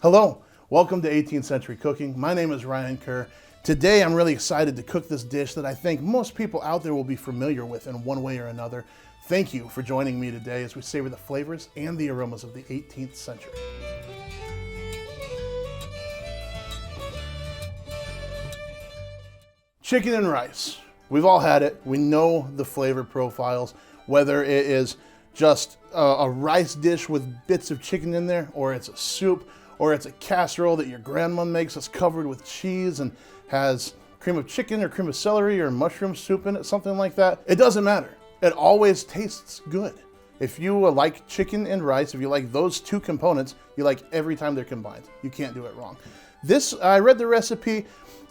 Hello, welcome to 18th Century Cooking. My name is Ryan Kerr. Today I'm really excited to cook this dish that I think most people out there will be familiar with in one way or another. Thank you for joining me today as we savor the flavors and the aromas of the 18th century. Chicken and rice. We've all had it. We know the flavor profiles, whether it is just a rice dish with bits of chicken in there, or it's a soup, or it's a casserole that your grandma makes that's covered with cheese and has cream of chicken or cream of celery or mushroom soup in it, something like that. It doesn't matter. It always tastes good. If you like chicken and rice, if you like those two components, you like every time they're combined. You can't do it wrong. I read the recipe,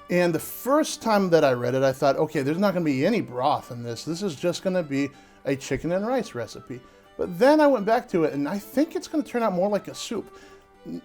and the first time that I read it, I thought, okay, there's not gonna be any broth in this. This is just gonna be a chicken and rice recipe. But then I went back to it, and I think it's gonna turn out more like a soup.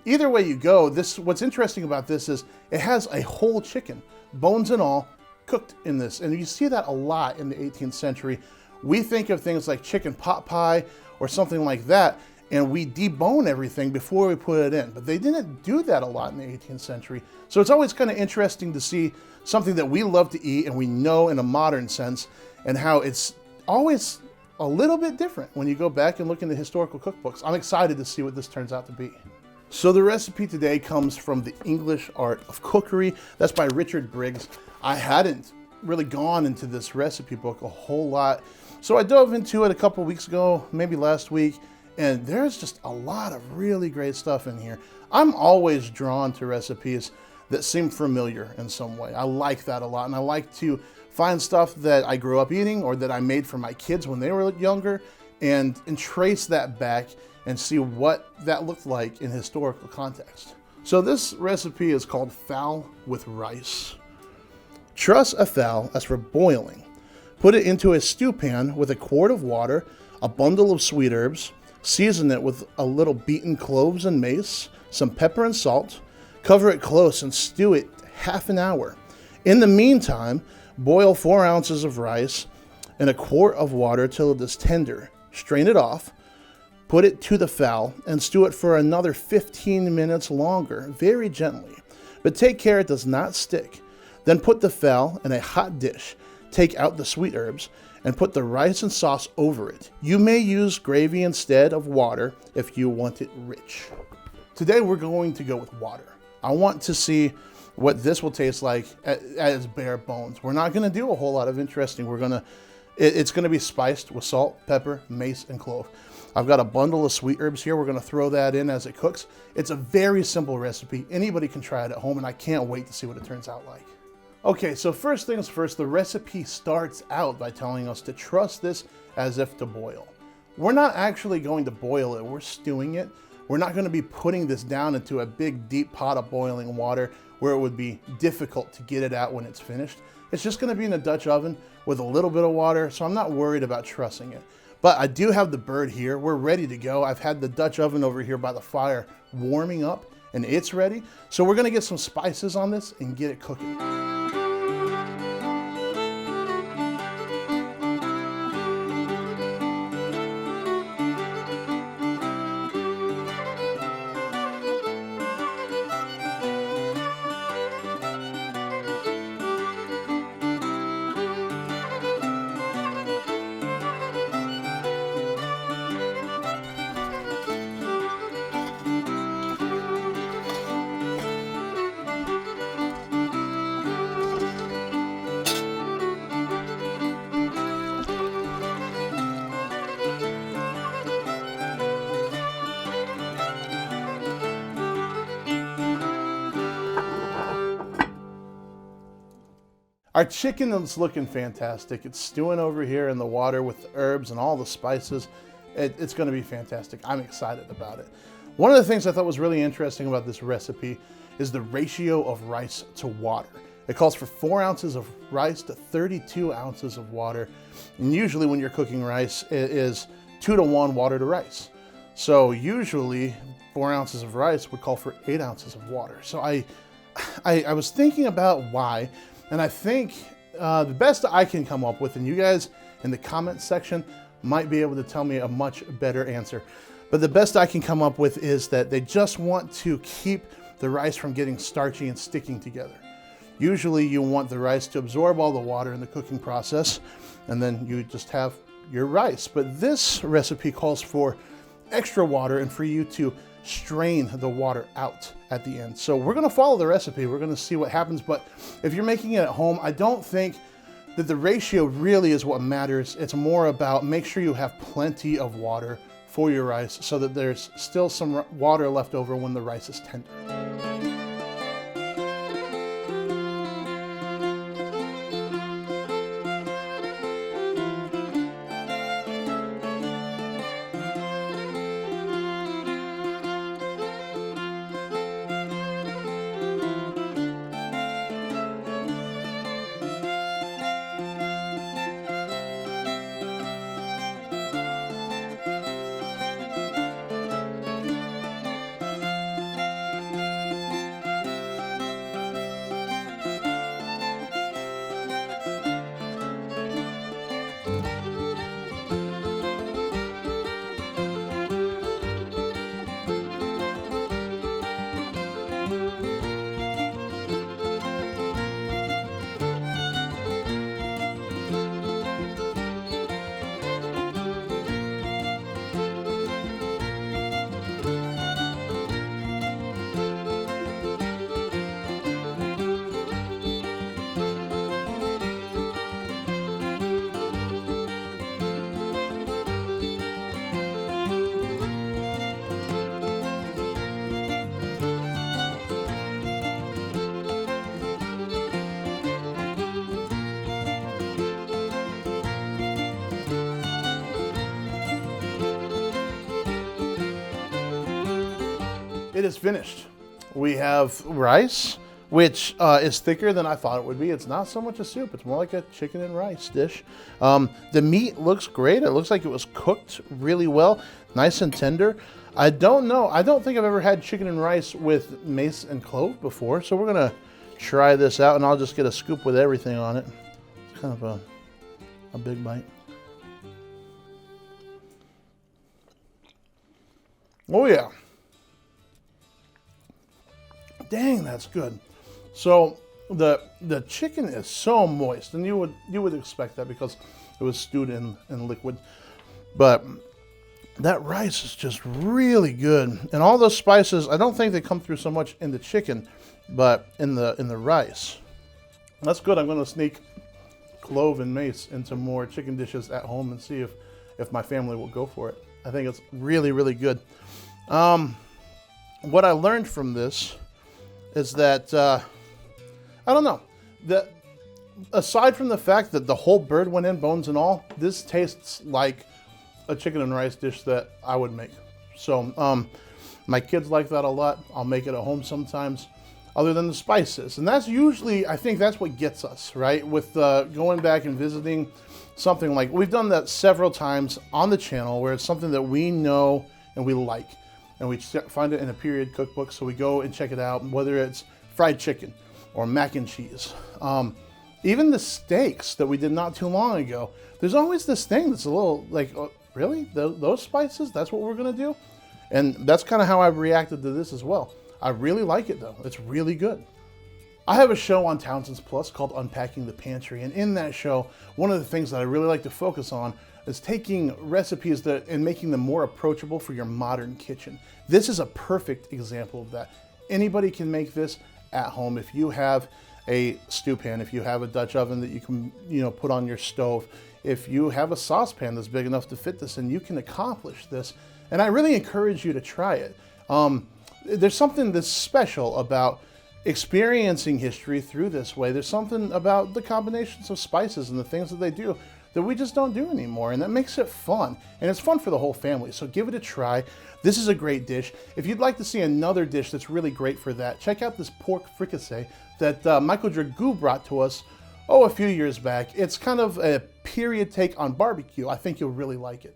Either way you go, what's interesting about this is it has a whole chicken, bones and all, cooked in this. And you see that a lot in the 18th century. We think of things like chicken pot pie or something like that, and we debone everything before we put it in. But they didn't do that a lot in the 18th century. So it's always kind of interesting to see something that we love to eat and we know in a modern sense, and how it's always a little bit different when you go back and look into historical cookbooks. I'm excited to see what this turns out to be. So the recipe today comes from The English Art of Cookery. That's by Richard Briggs. I hadn't really gone into this recipe book a whole lot, so I dove into it a couple weeks ago, maybe last week, and there's just a lot of really great stuff in here. I'm always drawn to recipes that seem familiar in some way. I like that a lot, and I like to find stuff that I grew up eating or that I made for my kids when they were younger and trace that back and see what that looked like in historical context. So this recipe is called fowl with rice. Truss a fowl as for boiling. Put it into a stew pan with a quart of water, a bundle of sweet herbs, season it with a little beaten cloves and mace, some pepper and salt, cover it close and stew it half an hour. In the meantime, boil 4 ounces of rice in a quart of water till it is tender. Strain it off. Put it to the fowl and stew it for another 15 minutes longer, very gently. But take care it does not stick. Then put the fowl in a hot dish. Take out the sweet herbs and put the rice and sauce over it. You may use gravy instead of water if you want it rich. Today we're going to go with water. I want to see what this will taste like at its bare bones. We're not gonna do a whole lot of interesting. It's gonna be spiced with salt, pepper, mace, and clove. I've got a bundle of sweet herbs here. We're gonna throw that in as it cooks. It's a very simple recipe. Anybody can try it at home, and I can't wait to see what it turns out like. Okay, so first things first, the recipe starts out by telling us to truss this as if to boil. We're not actually going to boil it, we're stewing it. We're not gonna be putting this down into a big deep pot of boiling water where it would be difficult to get it out when it's finished. It's just gonna be in a Dutch oven with a little bit of water, so I'm not worried about trussing it. But I do have the bird here. We're ready to go. I've had the Dutch oven over here by the fire warming up, and it's ready. So we're gonna get some spices on this and get it cooking. Our chicken is looking fantastic. It's stewing over here in the water with the herbs and all the spices. It's gonna be fantastic. I'm excited about it. One of the things I thought was really interesting about this recipe is the ratio of rice to water. It calls for 4 ounces of rice to 32 ounces of water. And usually when you're cooking rice, it is 2 to 1 water to rice. So usually 4 ounces of rice would call for 8 ounces of water. So I was thinking about why, and I think the best I can come up with, and you guys in the comment section might be able to tell me a much better answer. But the best I can come up with is that they just want to keep the rice from getting starchy and sticking together. Usually you want the rice to absorb all the water in the cooking process, and then you just have your rice. But this recipe calls for extra water and for you to strain the water out at the end. So we're gonna follow the recipe. We're gonna see what happens. But if you're making it at home, I don't think that the ratio really is what matters. It's more about make sure you have plenty of water for your rice so that there's still some water left over when the rice is tender. It is finished. We have rice, which is thicker than I thought it would be. It's not so much a soup. It's more like a chicken and rice dish. The meat looks great. It looks like it was cooked really well, nice and tender. I don't know. I don't think I've ever had chicken and rice with mace and clove before. So we're gonna try this out, and I'll just get a scoop with everything on it. It's kind of a big bite. Oh yeah. Dang, that's good. So the chicken is so moist, and you would expect that because it was stewed in liquid. But that rice is just really good, and all those spices, I don't think they come through so much in the chicken, but in the rice. That's good. I'm going to sneak clove and mace into more chicken dishes at home and see if my family will go for it. I think it's really, really good. What I learned from this is that, I don't know, that aside from the fact that the whole bird went in, bones and all, this tastes like a chicken and rice dish that I would make. So my kids like that a lot. I'll make it at home sometimes, other than the spices. And that's usually, I think that's what gets us, right? With going back and visiting something like, we've done that several times on the channel where it's something that we know and we like. And we find it in a period cookbook, so we go and check it out, whether it's fried chicken or mac and cheese. Even the steaks that we did not too long ago, there's always this thing that's a little like, oh, really? Those spices? That's what we're gonna do? And that's kind of how I've reacted to this as well. I really like it though. It's really good. I have a show on Townsends Plus called Unpacking the Pantry, and in that show, one of the things that I really like to focus on is taking recipes and making them more approachable for your modern kitchen. This is a perfect example of that. Anybody can make this at home. If you have a stew pan, if you have a Dutch oven that you can, put on your stove, if you have a saucepan that's big enough to fit this in, you can accomplish this. And I really encourage you to try it. There's something that's special about experiencing history through this way. There's something about the combinations of spices and the things that they do that we just don't do anymore, and that makes it fun. And it's fun for the whole family, so give it a try. This is a great dish. If you'd like to see another dish that's really great for that, check out this pork fricassee that Michael Dragoo brought to us, a few years back. It's kind of a period take on barbecue. I think you'll really like it.